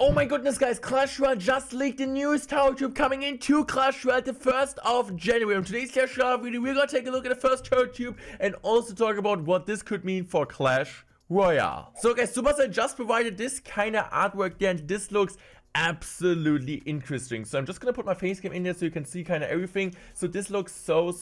Oh my goodness guys, Clash Royale just leaked the newest Tower Troop coming into Clash Royale the 1st of January. In today's Clash Royale video, we're gonna take a look at the first Tower Troop and also talk about what this could mean for Clash Royale. So guys, Supercell just provided this kind of artwork there, and this looks absolutely interesting. So I'm just gonna put my face cam in there so you can see kind of everything. So this looks so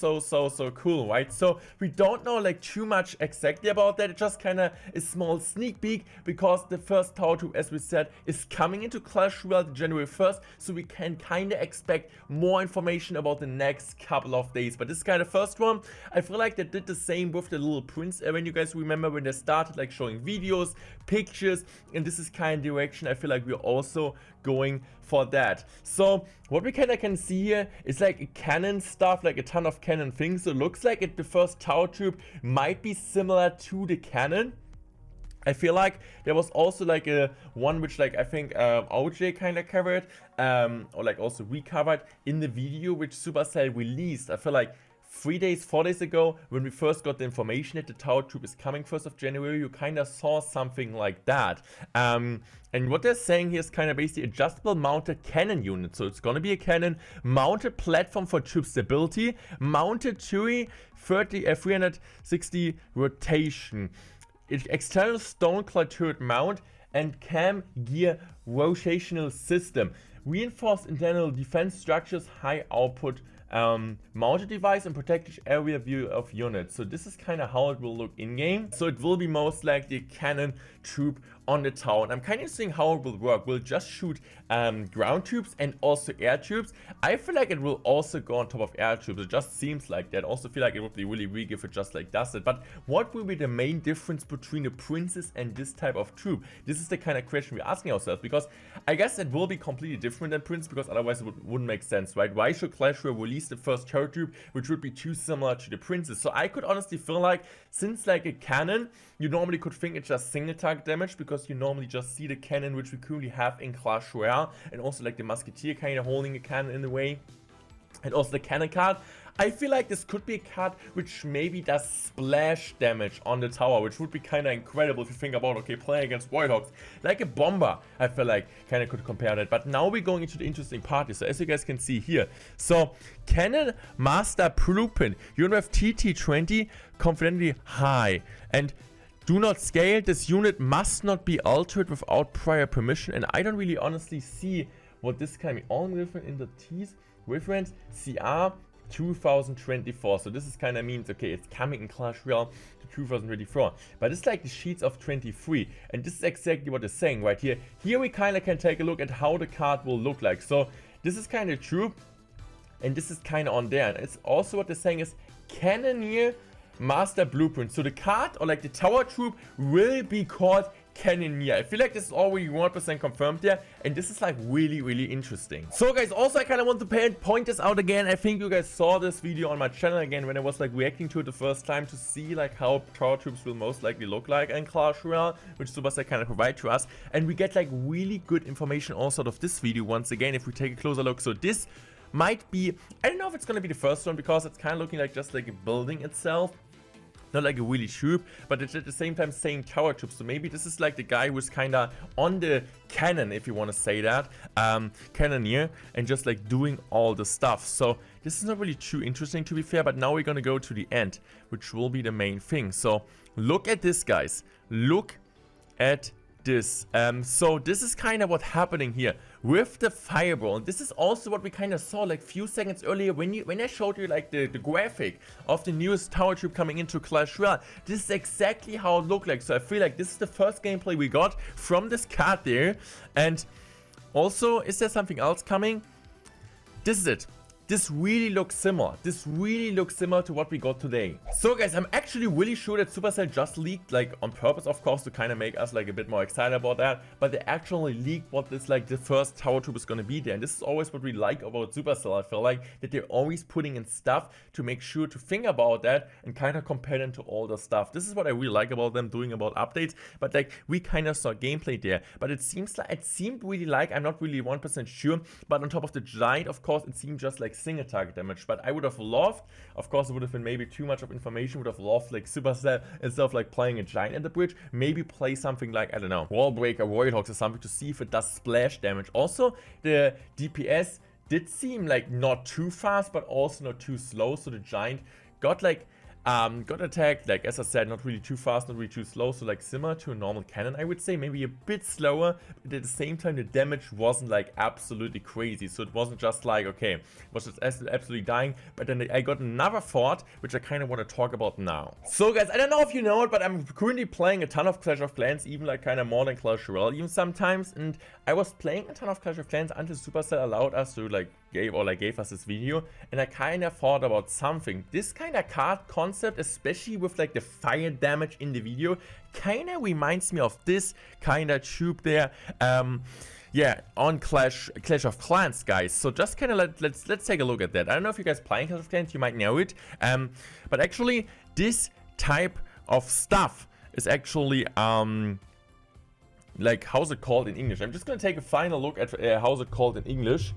cool, right? So we don't know like too much exactly about that. It just kind of a small sneak peek because the first Tower Troop, as we said, is coming into Clash Royale January 1st, so we can kind of expect more information about the next couple of days. But this is kind of first one. I feel like they did the same with the little prince when you guys remember when they started like showing videos, pictures, and this is kind of direction I feel like we're also going for that. So what we kind of can see here is like a cannon stuff, like a ton of cannon things. So it looks like the first Tower Troop might be similar to the cannon. I feel like there was also like a one which like I think OJ kind of covered or like also recovered in the video which Supercell released. I feel like 4 days ago, when we first got the information that the Tower Troop is coming 1st of January, you kind of saw something like that. And what they're saying here is kind of basically adjustable mounted cannon unit. So it's going to be a cannon, mounted platform for troop stability, mounted turret, 360 rotation, external stone clad turret mount, and cam gear rotational system, reinforced internal defense structures, high output mounted device, and protected area view of units. So this is kind of how it will look in game. So it will be most likely a cannon troop on the tower, and I'm kind of seeing how it will work. We'll just shoot ground troops and also air troops. I feel like it will also go on top of air troops. It just seems like that. Also feel like it would be really weak if it just like does it. But what will be the main difference between the princes and this type of troop? This is the kind of question we're asking ourselves, because I guess it will be completely different than prince, because otherwise it wouldn't make sense, right? Why should Clash Royale release the first Tower Troop which would be too similar to the princes? So I could honestly feel like, since like a cannon, you normally could think it's just single target damage, because you normally just see the cannon which we currently have in Clash Royale, and also like the musketeer kind of holding a cannon in the way, and also the cannon card. I feel like this could be a card which maybe does splash damage on the tower, which would be kind of incredible if you think about, okay, playing against White Hogs. Like a bomber, I feel like kind of could compare that. But now we're going into the interesting part here. So as you guys can see here, so Cannon Master Blueprint, you have TT20, confidently high, and do not scale. This unit must not be altered without prior permission. And I don't really honestly see what this can be. All different in the T's reference CR 2024. So this is kind of means, okay, it's coming in Clash Royale to 2024, but it's like the sheets of 23, and this is exactly what it's saying right here. Here we kind of can take a look at how the card will look like. So this is kind of true, and this is kind of on there, and it's also what they're saying is Cannoneer Master Blueprint. So the card, or like the Tower Troop, will be called Cannoneer. I feel like this is already 100% confirmed there, and this is like really interesting. So guys, also I kind of want to point this out again. I think you guys saw this video on my channel again when I was like reacting to it the first time, to see like how Tower Troops will most likely look like in Clash Royale, which Supercell kind of provide to us, and we get like really good information also out of this video once again if we take a closer look. So this might be, I don't know if it's gonna be the first one, because it's kind of looking like just like a building itself, not like a really troop, but it's at the same time saying Tower Troop. So maybe this is like the guy who's kind of on the cannon, if you want to say that, Cannoneer, and just like doing all the stuff. So this is not really too interesting, to be fair, but now we're going to go to the end, which will be the main thing. So look at this, guys. Look at this. So this is kind of what's happening here with the fireball. This is also what we kind of saw like few seconds earlier when I showed you like the graphic of the newest Tower Troop coming into Clash Royale. This is exactly how it looked like. So I feel like this is the first gameplay we got from this card there. And also, is there something else coming? This is it. This really looks similar. This really looks similar to what we got today. So guys, I'm actually really sure that Supercell just leaked, like on purpose of course, to kind of make us like a bit more excited about that, but they actually leaked what this like the first Tower Troop is going to be there. And this is always what we like about Supercell. I feel like that they're always putting in stuff to make sure to think about that and kind of compare them to all the stuff. This is what I really like about them doing about updates. But like we kind of saw gameplay there, but it seemed really like, I'm not really 1% sure, but on top of the giant, of course, it seemed just like like single target damage. But I would have loved, of course it would have been maybe too much of information, would have loved like Supercell, instead of like playing a giant at the bridge, maybe play something like, I don't know, Wall Breaker, Royal Hogs or something to see if it does splash damage. Also, the DPS did seem like not too fast, but also not too slow, so the giant got like got attacked, like as I said, not really too fast, not really too slow, so like similar to a normal cannon, I would say, maybe a bit slower, but at the same time the damage wasn't like absolutely crazy, so it wasn't just like, okay, it was just absolutely dying. But then I got another thought, which I kind of want to talk about now. So guys, I don't know if you know it, but I'm currently playing a ton of Clash of Clans, even like kind of more than Clash Royale even sometimes, and I was playing a ton of Clash of Clans until Supercell allowed us to like gave us this video, and I kind of thought about something. This kind of card concept, especially with like the fire damage in the video, kind of reminds me of this kind of troop there. Yeah, on Clash of Clans, guys. So just kind of let's take a look at that. I don't know if you guys playing Clash of Clans, you might know it, but actually this type of stuff is actually like, how's it called in English? I'm just gonna take a final look at how's it called in English.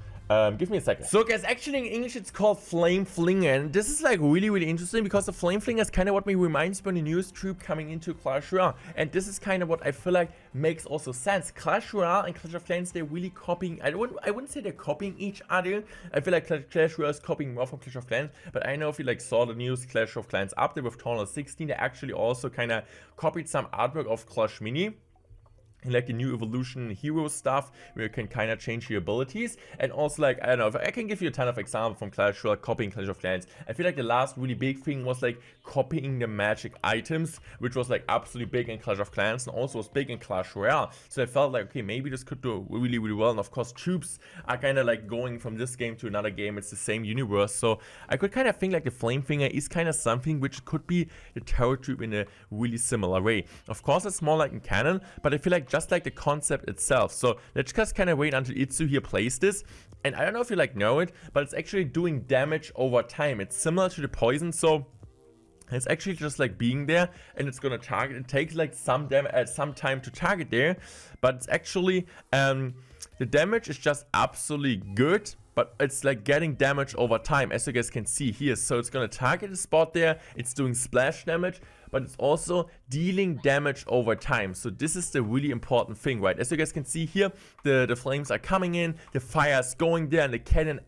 Give me a second. So guys, actually in English it's called Flame Flinger, and this is like really interesting because the Flame Flinger is kind of what me reminds me of the newest troop coming into Clash Royale, and this is kind of what I feel like makes also sense. Clash Royale and Clash of Clans, they're really copying, I wouldn't say they're copying each other. I feel like Clash Royale is copying more from Clash of Clans, but I know if you like saw the news Clash of Clans update with Tournament 16, they actually also kind of copied some artwork of Clash Mini, like the new evolution hero stuff where you can kind of change your abilities, and also like, I don't know, if I can give you a ton of examples from Clash Royale copying Clash of Clans. I feel like the last really big thing was like copying the magic items, which was like absolutely big in Clash of Clans and also was big in Clash Royale. So I felt like, okay, maybe this could do really well, and of course troops are kind of like going from this game to another game, it's the same universe, so I could kind of think like the Flame Finger is kind of something which could be the Tower Troop in a really similar way. Of course it's more like in canon, but I feel like just like the concept itself. So let's just kind of wait until Itsu here plays this, and I don't know if you like know it, but it's actually doing damage over time. It's similar to the poison, so it's actually just like being there and it's gonna target. It takes like some time to target there, but it's actually the damage is just absolutely good, but it's like getting damage over time, as you guys can see here. So it's gonna target a spot there, it's doing splash damage, but it's also dealing damage over time. So this is the really important thing, right? As you guys can see here, the flames are coming in, the fire is going there, and the cannon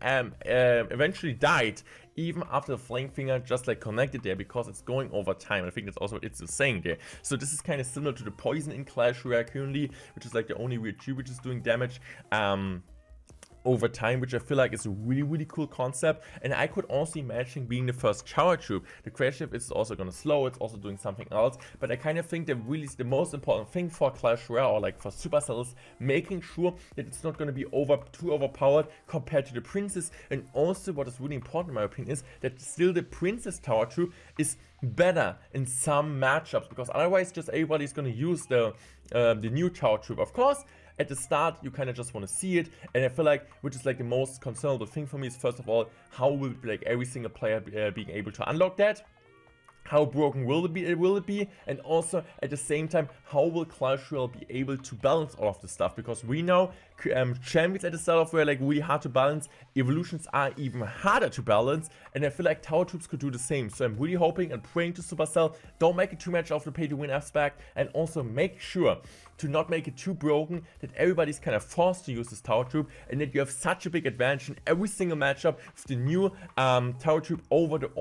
eventually died even after the flame finger just like connected there, because it's going over time. I think that's also what it's saying there. So this is kind of similar to the poison in Clash Royale currently, which is like the only weird tree which is doing damage over time, which I feel like is a really cool concept. And I could also imagine being the first tower troop. The crash ship is also gonna slow, it's also doing something else, but I kind of think that really is the most important thing for Clash Royale, or like for Supercell, is making sure that it's not gonna be too overpowered compared to the Princess. And also what is really important in my opinion is that still the Princess tower troop is better in some matchups, because otherwise just everybody's gonna use the new tower troop. Of course, at the start you kind of just want to see it, and I feel like, which is like the most concernable thing for me, is first of all, how will like every single player being able to unlock that? How broken will it be? And also at the same time, how will Clash Royale be able to balance all of this stuff? Because we know champions at the start of were like really hard to balance, evolutions are even harder to balance, and I feel like tower troops could do the same. So I'm really hoping and praying to Supercell, don't make it too much of the pay to win aspect, and also make sure to not make it too broken that everybody's kind of forced to use this tower troop, and that you have such a big advantage in every single matchup with the new tower troop over the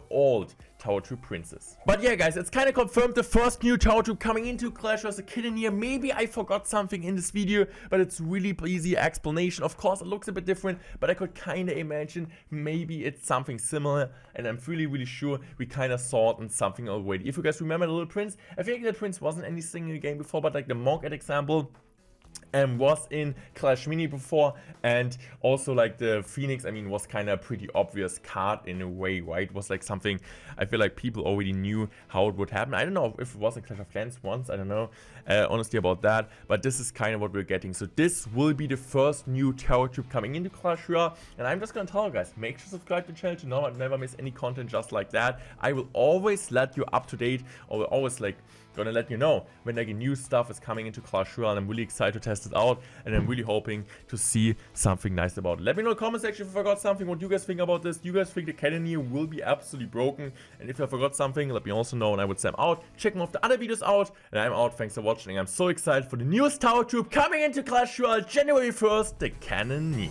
old Tower Troop Princess. But yeah guys, it's kind of confirmed, the first new Tower Troop coming into Clash Royale, the Cannoneer. Maybe I forgot something in this video, but it's really easy explanation. Of course it looks a bit different, but I could kind of imagine maybe it's something similar, and I'm really sure we kind of saw it in something already. If you guys remember the Little Prince, I think the Prince wasn't anything in the game before, but like the Monk at example was in Clash Mini before, and also like the Phoenix, I mean, was kind of a pretty obvious card in a way, right? It was like something I feel like people already knew how it would happen. I don't know if it was in Clash of Clans once, I don't know honestly about that, but this is kind of what we're getting. So this will be the first new tower troop coming into Clash Royale, and I'm just gonna tell you guys, make sure to subscribe to the channel to never miss any content just like that. I will always let you up to date, or will always like gonna let you know when like new stuff is coming into Clash Royale, and I'm really excited to test it out, and I'm really hoping to see something nice about it. Let me know in the comment section if I forgot something, what you guys think about this. Do you guys think the Cannoneer will be absolutely broken? And if I forgot something, let me also know, and I would say I'm out. Check more of the other videos out, and I'm out. Thanks for watching. I'm so excited for the newest tower troop coming into Clash Royale January 1st, the Cannoneer.